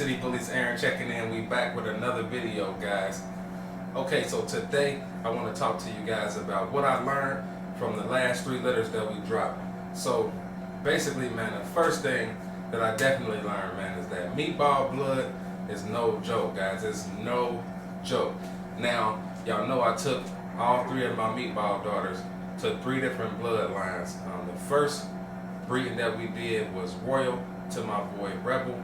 City Bullies Aaron checking in. We back with another video, guys. Okay, so today I want to talk to you guys about what I learned from the last 3 litters that we dropped. So basically, man, the first thing that I definitely learned, man, is that meatball blood is no joke, guys. It's no joke. Now, y'all know I took all 3 of my meatball daughters to 3 different bloodlines. The first breeding that we did was Royal to my boy Rebel.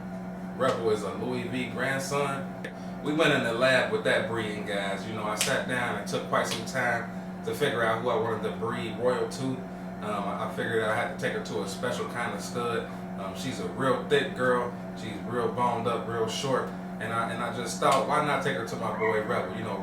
Rebel is a Louis V grandson. We went in the lab with that breeding, guys. You know, I sat down and took quite some time to figure out who I wanted to breed Royal to. I figured I had to take her to a special kind of stud. She's a real thick girl. She's real boned up, real short. And I just thought, why not take her to my boy Rebel? You know,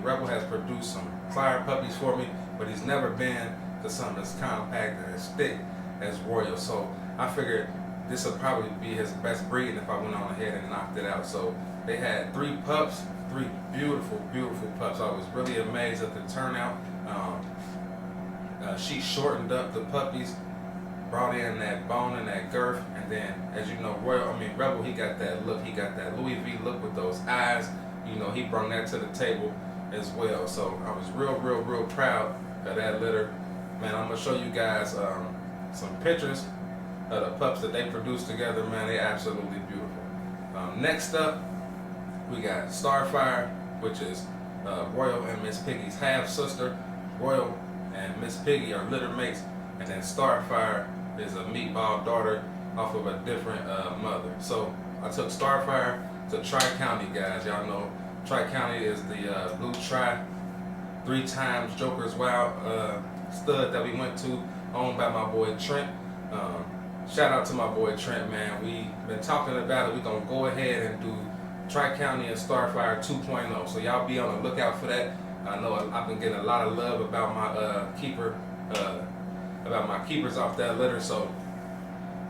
Rebel has produced some fire puppies for me, but he's never been to something as compact and as thick as Royal. So I figured this would probably be his best breeding if I went on ahead and knocked it out. So they had 3 pups, 3 beautiful, beautiful pups. I was really amazed at the turnout. She shortened up the puppies, brought in that bone and that girth, and then, as you know, Rebel, he got that look. He got that Louis V look with those eyes. You know, he brought that to the table as well. So I was real proud of that litter. Man, I'm gonna show you guys some pictures of the pups that they produced together. Man, they're absolutely beautiful. Next up, we got Starfire, which is Royal and Miss Piggy's half sister. Royal and Miss Piggy are litter mates, and then Starfire is a meatball daughter off of a different mother. So I took Starfire to Tri-County, guys. Y'all know Tri-County is the Blue Tri 3 times Joker's Wild stud that we went to, owned by my boy Trent. Shout out to my boy Trent, man. We've been talking about it. We're going to go ahead and do Tri-County and Starfire 2.0. So y'all be on the lookout for that. I know I've been getting a lot of love about my keepers off that litter. So,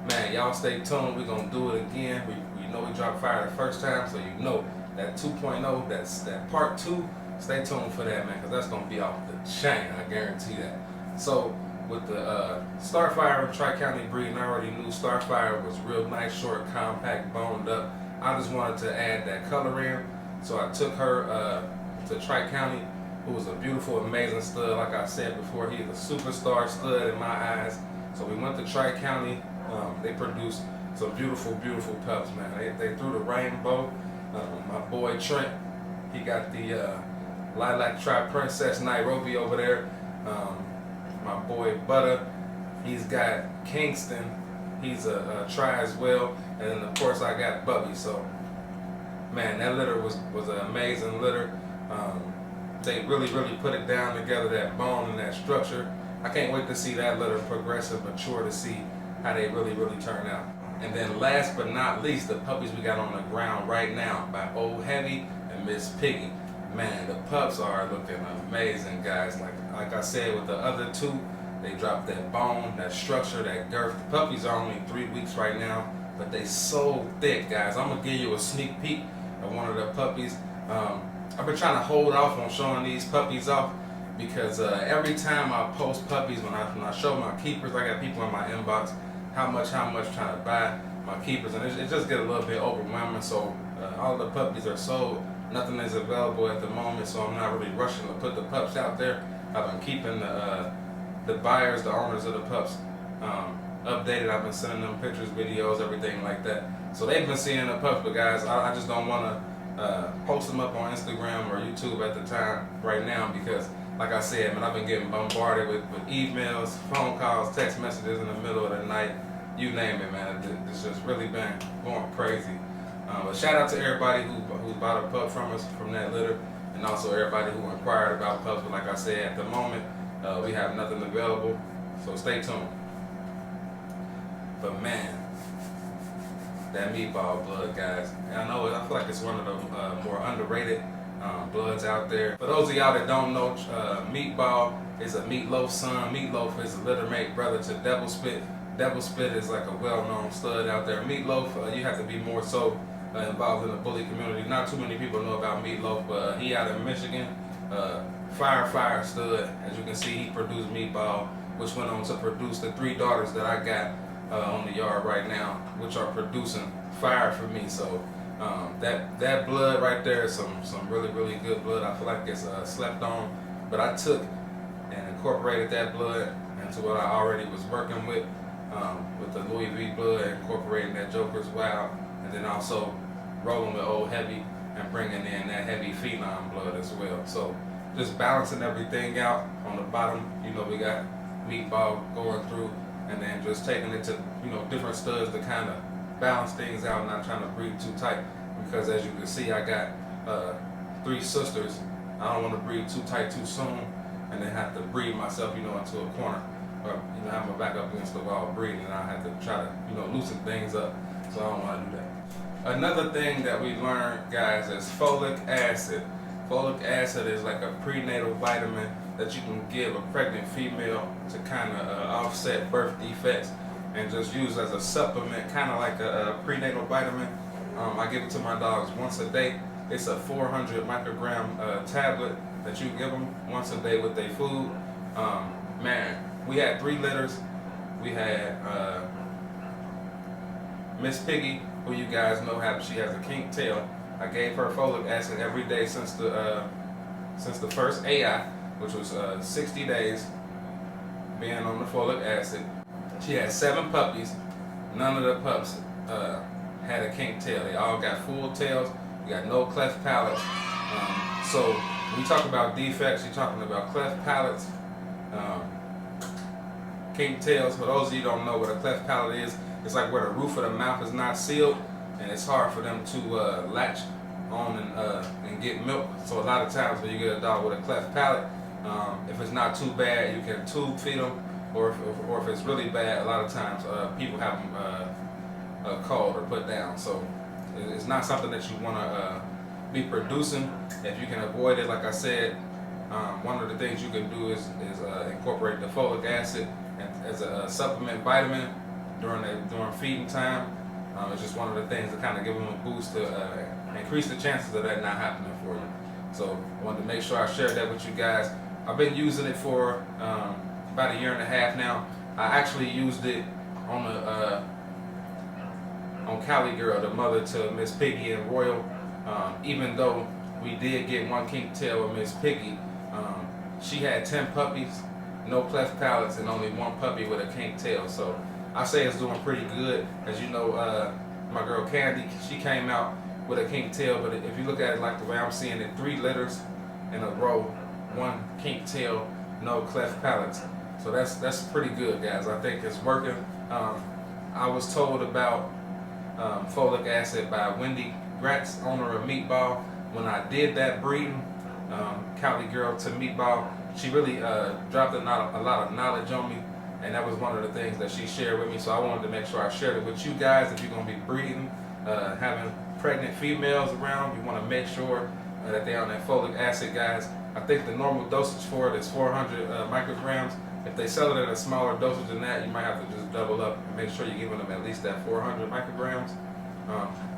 man, y'all stay tuned. We're going to do it again. We know we dropped fire the first time, so you know that 2.0, that's that part 2. Stay tuned for that, man, because that's going to be off the chain. I guarantee that. So, with the Starfire and Tri-County breeding, I already knew Starfire was real nice, short, compact, boned up. I just wanted to add that color in, so I took her to Tri-County, who was a beautiful, amazing stud. Like I said before, he's a superstar stud in my eyes. So we went to Tri-County. They produced some beautiful, beautiful pups, man. They threw the rainbow. My boy Trent, he got the Lilac Tri-Princess Nairobi over there. My boy Butter, he's got Kingston. He's a Tri as well. And then, of course, I got Bubby. So, man, that litter was an amazing litter. They really put it down together, that bone and that structure. I can't wait to see that litter progress and mature, to see how they really turn out. And then last but not least, the puppies we got on the ground right now by Old Heavy and Miss Piggy. Man, the pups are looking amazing, guys. Like I said, with the other 2, they dropped that bone, that structure, that girth. The puppies are only 3 weeks right now, but they so thick, guys. I'm gonna give you a sneak peek of one of the puppies. I've been trying to hold off on showing these puppies off because every time I post puppies, when I show my keepers, I got people in my inbox, how much trying to buy my keepers, and it just get a little bit overwhelming. So all the puppies are sold. Nothing is available at the moment, so I'm not really rushing to put the pups out there. I've been keeping the buyers, the owners of the pups, updated. I've been sending them pictures, videos, everything like that. So they've been seeing the pups, but guys, I just don't want to post them up on Instagram or YouTube at the time right now because, like I said, man, I've been getting bombarded with emails, phone calls, text messages in the middle of the night. You name it, man. It's just really been going crazy. But shout out to everybody who bought a pup from us from that litter, and also everybody who inquired about pups. But like I said, at the moment, we have nothing available, so stay tuned. But man, that meatball blood, guys. And I feel like it's one of the more underrated bloods out there. For those of y'all that don't know, Meatball is a Meatloaf son. Meatloaf is a littermate brother to Devil Spit. Devil Spit is like a well-known stud out there. Meatloaf, you have to be more so involved in the bully community. Not too many people know about Meatloaf, but he out of Michigan. Fire stud. As you can see, he produced Meatball, which went on to produce the 3 daughters that I got on the yard right now, which are producing fire for me. So that blood right there is some really good blood. I feel like it's slept on, but I took and incorporated that blood into what I already was working with the Louis V blood, incorporating that Joker's Wild, and then also rolling with Old Heavy and bringing in that heavy phenom blood as well. So just balancing everything out. On the bottom, you know, we got Meatball going through, and then just taking it to, you know, different studs to kind of balance things out, not trying to breathe too tight, because as you can see, I got 3 sisters. I don't want to breathe too tight too soon and then have to breathe myself, you know, into a corner, or, you know, have my back up against the wall breathing, and I have to try to, you know, loosen things up. So I don't want to do that. Another thing that we learned, guys, is folic acid. Folic acid is like a prenatal vitamin that you can give a pregnant female to kind of offset birth defects, and just use as a supplement, kind of like a prenatal vitamin. I give it to my dogs once a day. It's a 400 microgram tablet that you give them once a day with their food. Man, we had 3 litters. We had Miss Piggy, who you guys know she has a kink tail. I gave her folic acid every day since the first AI, which was 60 days being on the folic acid. She had 7 puppies. None of the pups had a kink tail. They all got full tails. We got no cleft palates. So when we talk about defects, you're talking about cleft palates, kink tails. For those of you who don't know what a cleft palate is, it's like where the roof of the mouth is not sealed, and it's hard for them to latch on and get milk. So a lot of times when you get a dog with a cleft palate, if it's not too bad, you can tube feed them, or if it's really bad, a lot of times people have them called or put down. So it's not something that you want to be producing. If you can avoid it, like I said, one of the things you can do is incorporate the folic acid as a supplement vitamin during feeding time. It's just one of the things to kind of give them a boost to increase the chances of that not happening for you. So I wanted to make sure I shared that with you guys. I've been using it for about 1.5 years now. I actually used it on Cali Girl, the mother to Miss Piggy and Royal. Even though we did get 1 kink tail with Miss Piggy, she had 10 puppies, no cleft palates, and only 1 puppy with a kink tail. So I say it's doing pretty good. As you know, my girl Candy, she came out with a kink tail, but if you look at it like the way I'm seeing it, 3 litters in a row, 1 kink tail, no cleft palates. So that's pretty good, guys. I think it's working. I was told about folic acid by Wendy Gratz, owner of Meatball. When I did that breeding, Cali Girl to Meatball, she really dropped a lot of knowledge on me, and that was one of the things that she shared with me. So I wanted to make sure I shared it with you guys. If you're going to be breeding, having pregnant females around, you want to make sure that they're on that folic acid, guys. I think the normal dosage for it is 400 micrograms. If they sell it at a smaller dosage than that, you might have to just double up and make sure you're giving them at least that 400 micrograms.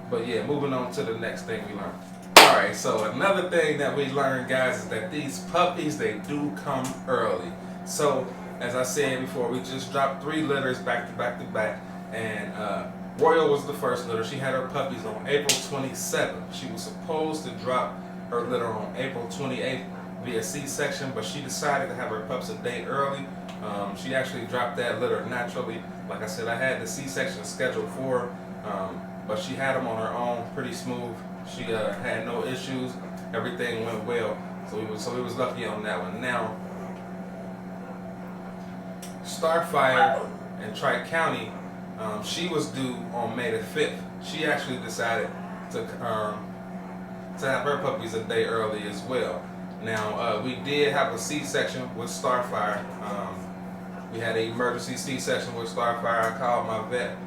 But yeah, moving on to the next thing we learned. Alright, so another thing that we learned, guys, is that these puppies, they do come early. So, as I said before, we just dropped 3 litters back to back to back, and Royal was the first litter. She had her puppies on April 27th. She was supposed to drop her litter on April 28th via C-section, but she decided to have her pups a day early. She actually dropped that litter naturally. Like I said, I had the C-section scheduled for her, but she had them on her own, pretty smooth. She had no issues. Everything went well, so we was lucky on that one. Now, Starfire in Tri-County, she was due on May the 5th. She actually decided to have her puppies a day early as well. Now, we did have a C-section with Starfire. We had an emergency C-section with Starfire. I called my vet.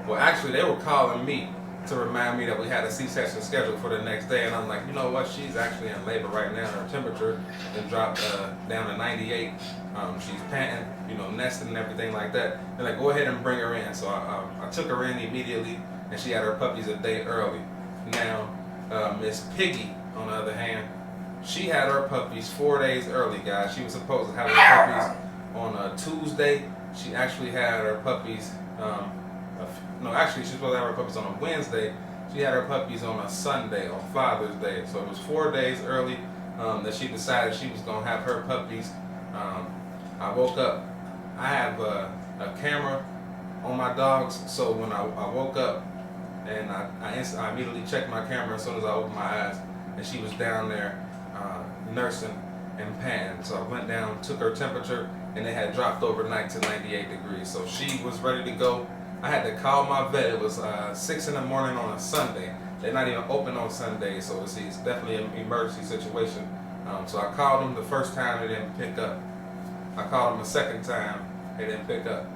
Well, actually, they were calling me to remind me that we had a C-section scheduled for the next day, and I'm like, you know what? She's actually in labor right now. Her temperature has dropped down to 98. She's panting, you know, nesting and everything like that. They're like, go ahead and bring her in. So I took her in immediately, and she had her puppies a day early. Now, Miss Piggy, on the other hand, she had her puppies 4 days early, guys. She was supposed to have her puppies on a Tuesday, She actually had her puppies. No, actually, she's supposed to have her puppies on a Wednesday. She had her puppies on a Sunday, on Father's Day. So it was 4 days early that she decided she was gonna have her puppies. I woke up. I have a camera on my dogs, so when I woke up and I immediately checked my camera as soon as I opened my eyes, and she was down there nursing and panting. So I went down, took her temperature, and it had dropped overnight to 98 degrees. So she was ready to go. I had to call my vet. It was 6 in the morning on a Sunday. They're not even open on Sundays, so it's definitely an emergency situation. So I called them the first time, they didn't pick up. I called him a second time, they didn't pick up.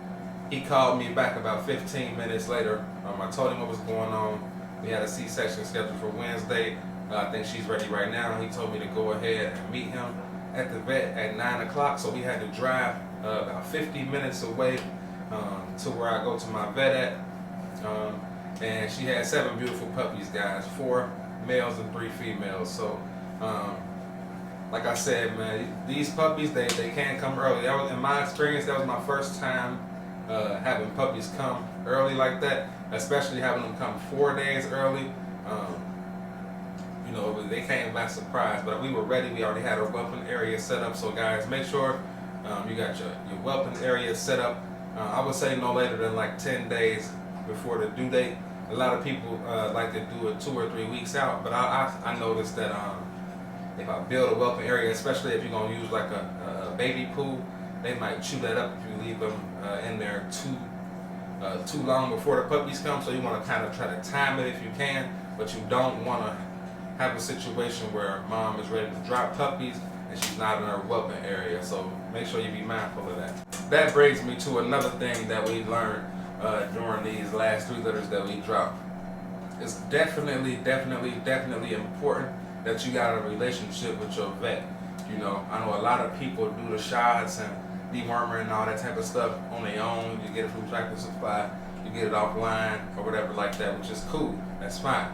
He called me back about 15 minutes later. I told him what was going on. We had a C-section scheduled for Wednesday. I think she's ready right now. He told me to go ahead and meet him at the vet at 9 o'clock. So we had to drive about 50 minutes away to where I go to my vet at. And she had 7 beautiful puppies, guys. 4 males and 3 females. So like I said, man, these puppies, they can come early. That was, in my experience, that was my first time having puppies come early like that, especially having them come 4 days early. You know, they came by surprise, but we were ready. We already had our whelping area set up. So guys, make sure you got your whelping area set up. I would say no later than like 10 days before the due date. A lot of people like to do it 2 or 3 weeks out, but I noticed that if I build a whelping area, especially if you're gonna use like a baby pool, they might chew that up if you leave them in there too long before the puppies come. So you want to kind of try to time it if you can, but you don't want to have a situation where mom is ready to drop puppies and she's not in her whelping area. So make sure you be mindful of that. That brings me to another thing that we learned during these last 3 litters that we dropped. It's definitely important that you got a relationship with your vet. You know, I know a lot of people do the shots and dewormer and all that type of stuff on their own. You get it from Tractor Supply, you get it offline or whatever like that, which is cool. That's fine.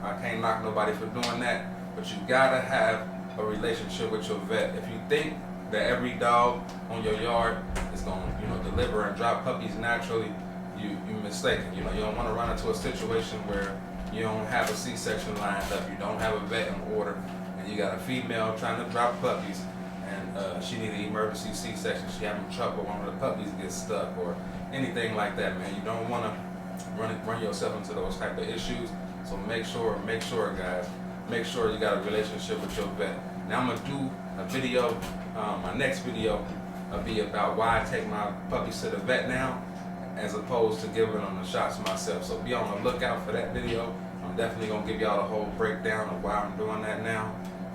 I can't knock nobody for doing that, but you gotta have a relationship with your vet. If you think that every dog on your yard is gonna, you know, deliver and drop puppies naturally, you're mistaken. You know, you don't want to run into a situation where you don't have a C-section lined up, you don't have a vet in order, and you got a female trying to drop puppies, and she need an emergency C-section. She having trouble, one of the puppies gets stuck or anything like that, man. You don't want to run yourself into those type of issues. So make sure, guys, make sure you got a relationship with your vet. Now I'm gonna do a video. My next video will be about why I take my puppies to the vet now, as opposed to giving them the shots myself. So be on the lookout for that video. I'm definitely gonna give y'all a whole breakdown of why I'm doing that now.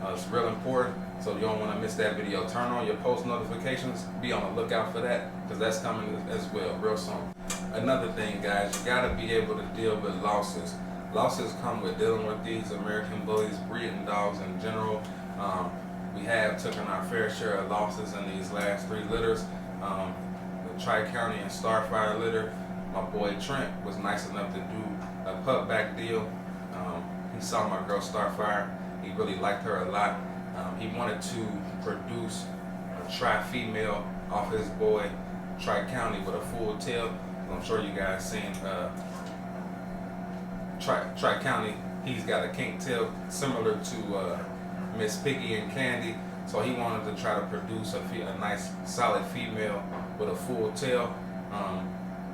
It's real important, so you don't want to miss that video. Turn on your post notifications. Be on the lookout for that, because that's coming as well real soon. Another thing, guys, you gotta be able to deal with losses. Losses come with dealing with these American bullies, breeding dogs in general. We have taken our fair share of losses in these last 3 litters. The Tri-County and Starfire litter, my boy Trent was nice enough to do a pup back deal. He saw my girl Starfire. He really liked her a lot. He wanted to produce a tri-female off his boy Tri-County with a full tail. I'm sure you guys seen Tri-County. He's got a kink tail similar to Miss Piggy and Candy. So he wanted to try to produce a nice solid female with a full tail.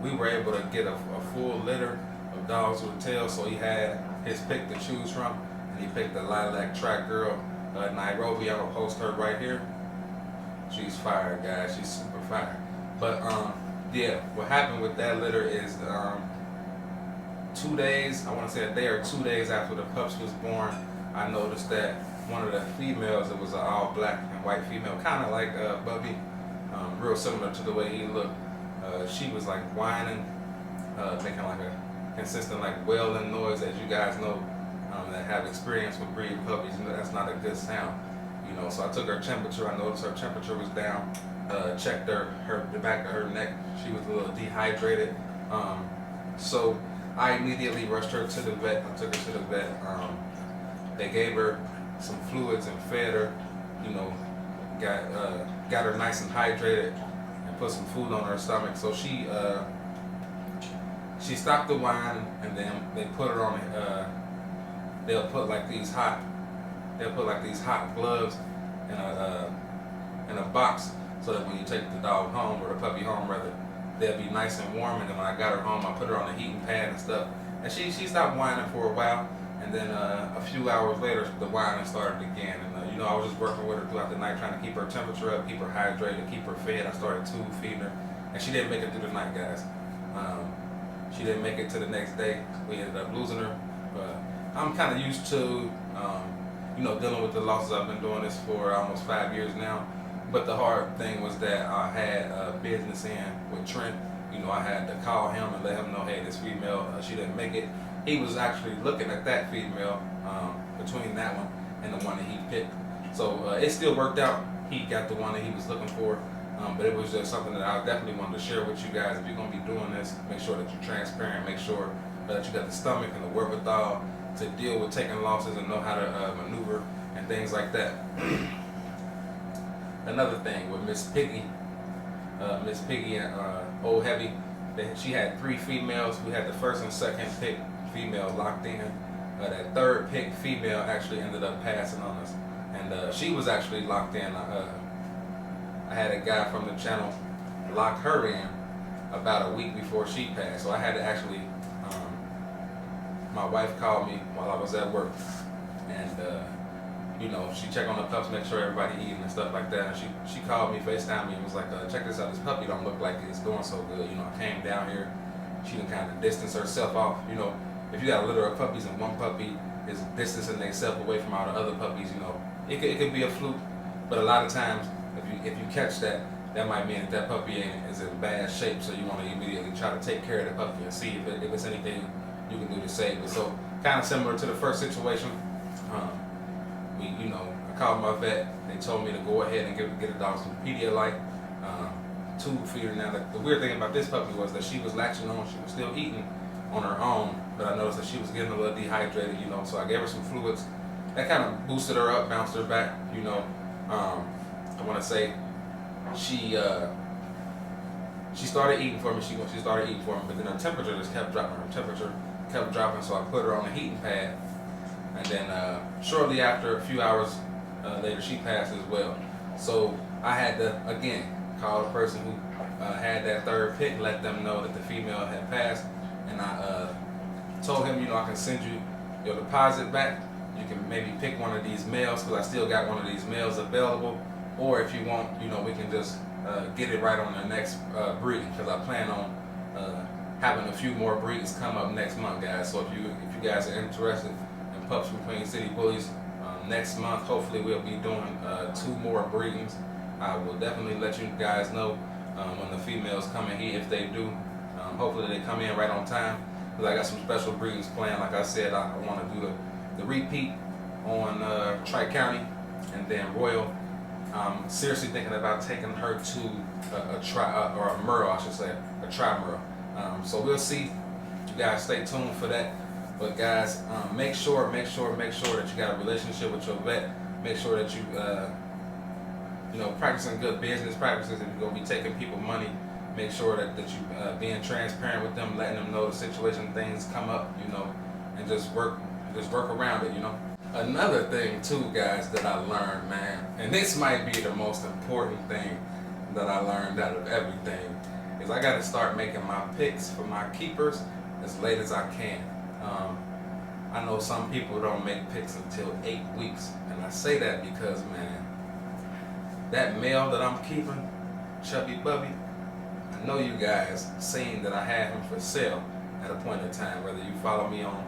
We were able to get a full litter of dogs with tails, so he had his pick to choose from, and he picked the Lilac Track Girl, Nairobi. I'm gonna post her right here. She's fire, guys. She's super fire. But yeah, what happened with that litter is 2 days, I want to say a day or 2 days after the pups was born, I noticed that one of the females, it was an all black and white female, kind of like Bubby, real similar to the way he looked. She was like whining, making like a consistent like wailing noise, as you guys know that have experience with breeding puppies. You know, that's not a good sound. You know, so I took her temperature. I noticed her temperature was down. Checked the back of her neck. She was a little dehydrated. So I immediately rushed her to the vet. I took her to the vet. They gave her some fluids and fed her. You know, got her nice and hydrated, and put some food on her stomach. So she stopped the wine, and then they put her on. They'll put like these hot gloves in a box, so that when you take the dog home, or the puppy home rather, they'll be nice and warm. And then when I got her home, I put her on the heating pad and stuff, and she stopped whining for a while. And then a few hours later, the whining started again. And I was just working with her throughout the night, trying to keep her temperature up, keep her hydrated, keep her fed. I started tube feeding her, and she didn't make it through the night, guys. She didn't make it to the next day. We ended up losing her. I'm kind of used to, dealing with the losses. I've been doing this for almost 5 years now. But the hard thing was that I had a business in with Trent. I had to call him and let him know, hey, this female, she didn't make it. He was actually looking at that female between that one and the one that he picked. So it still worked out. He got the one that he was looking for. But it was just something that I definitely wanted to share with you guys. If you're going to be doing this, make sure that you're transparent. Make sure that you got the stomach and the wherewithal to deal with taking losses and know how to maneuver and things like that. Another thing with Miss Piggy and Old Heavy, she had 3 females. We had the first and second pick female locked in. That third pick female actually ended up passing on us, and she was actually locked in. I had a guy from the channel lock her in about a week before she passed. So I had to actually, my wife called me while I was at work, and she checked on the pups, make sure everybody eating and stuff like that. And she called me, FaceTimed me, and was like, check this out, this puppy don't look like it's doing so good. I came down here, she done kind of distanced herself off. If you got a litter of puppies and one puppy is distancing themselves away from all the other puppies, it could be a fluke. But a lot of times, if you catch that, that might mean that puppy is in bad shape. So you want to immediately try to take care of the puppy and see if it's anything you can do to save it. So kind of similar to the first situation. I called my vet. They told me to go ahead and get a dog some Pedialyte, tube feeder. Now the weird thing about this puppy was that she was latching on. She was still eating on her own, but I noticed that she was getting a little dehydrated. So I gave her some fluids. That kind of boosted her up, bounced her back. I want to say she started eating for me. She started eating for me, but then her temperature just kept dropping. So I put her on the heating pad, and then shortly after, a few hours later, she passed as well. So I had to again call the person who had that third pick, let them know that the female had passed, and I told him, I can send you your deposit back. You can maybe pick one of these males, because I still got one of these males available. Or if you want, we can just get it right on the next breeding, because I plan on having a few more breeds come up next month, guys. So if you guys are interested in pups from Queen City Bullies, next month hopefully we'll be doing 2 more breedings. I will definitely let you guys know when the females come in here, if they do. Hopefully they come in right on time, because I got some special breedings planned. Like I said, I want to do the repeat on Tri-County, and then Royal. I'm seriously thinking about taking her to a Merle, I should say, a tri-Merle. So we'll see. You guys stay tuned for that. But guys, make sure that you got a relationship with your vet. Make sure that you practicing good business practices. If you're gonna be taking people money, make sure that you being transparent with them, letting them know the situation, things come up, and just work around it, Another thing too, guys, that I learned, man, and this might be the most important thing that I learned out of everything, is I got to start making my picks for my keepers as late as I can. I know some people don't make picks until 8 weeks, and I say that because, man, that male that I'm keeping, Chubby Bubby, I know you guys seen that I had him for sale at a point in time, whether you follow me on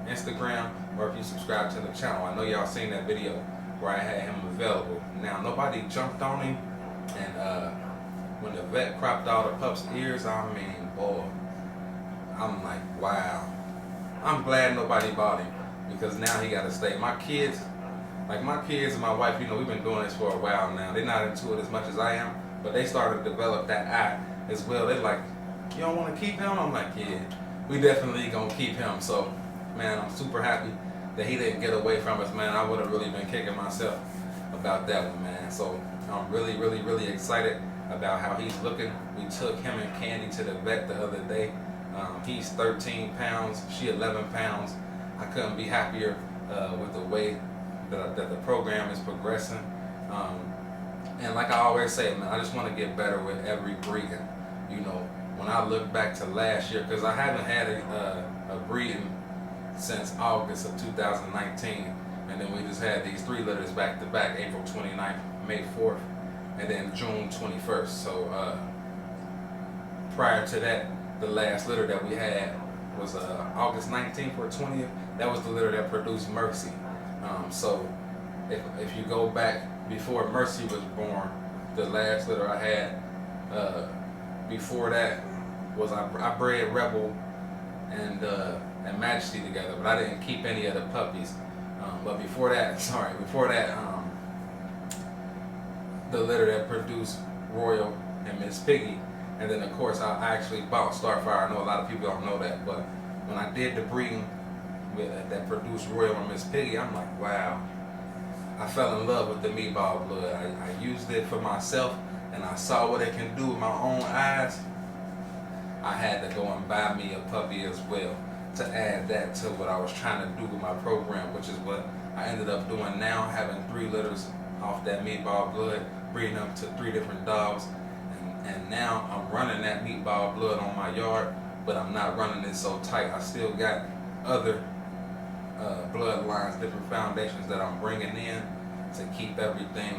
Instagram or if you subscribe to the channel. I know y'all seen that video where I had him available. Now, nobody jumped on him, and when the vet cropped all the pup's ears, I mean, boy, I'm like, wow. I'm glad nobody bought him, because now he got to stay. My kids and my wife, we've been doing this for a while now. They're not into it as much as I am, but they started to develop that eye as well. They're like, you don't want to keep him? I'm like, yeah, we definitely gonna keep him. So, man, I'm super happy that he didn't get away from us, man. I would have really been kicking myself about that one, man. So I'm really, really, really excited about how he's looking. We took him and Candy to the vet the other day. He's 13 pounds, she 11 pounds. I couldn't be happier with the way that the program is progressing. And like I always say, man, I just want to get better with every breeding. You know, when I look back to last year, because I haven't had a breeding since August of 2019, and then we just had these 3 litters back to back, April 29th, May 4th, and then June 21st. So prior to that, the last litter that we had was August 19th or 20th. That was the litter that produced Mercy. So if you go back before Mercy was born, the last litter I had before that was I bred Rebel and Majesty together, but I didn't keep any of the puppies. But before that, the litter that produced Royal and Miss Piggy. And then, of course, I actually bought Starfire. I know a lot of people don't know that, but when I did the breeding that produced Royal and Miss Piggy, I'm like, wow. I fell in love with the Meatball blood. I used it for myself, and I saw what it can do with my own eyes. I had to go and buy me a puppy as well to add that to what I was trying to do with my program, which is what I ended up doing now, having 3 litters off that Meatball blood, breeding them to 3 different dogs. And now I'm running that Meatball blood on my yard, but I'm not running it so tight. I still got other bloodlines, different foundations that I'm bringing in to keep everything,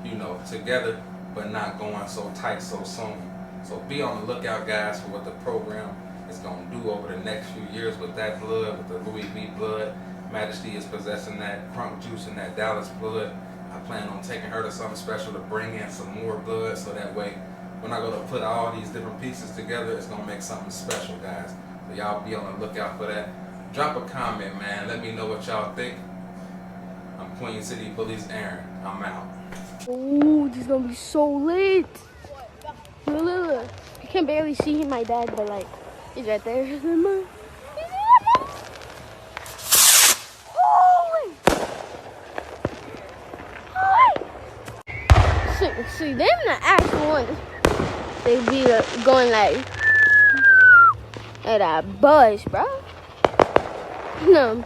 you know, together, but not going so tight so soon. So be on the lookout, guys, for what the program is going to do over the next few years with that blood, with the Louis V blood. Majesty is possessing that crunk juice and that Dallas blood. I plan on taking her to something special to bring in some more blood, so that way when I go to put all these different pieces together, it's going to make something special, guys. So y'all be on the lookout for that. Drop a comment, man. Let me know what y'all think. I'm Queen City Bullies Aaron. I'm out. Oh, this is going to be so lit. Look. I can barely see my dad, but like, he's right there. See, them the actual ones. They be going like at that buzz, bro. No.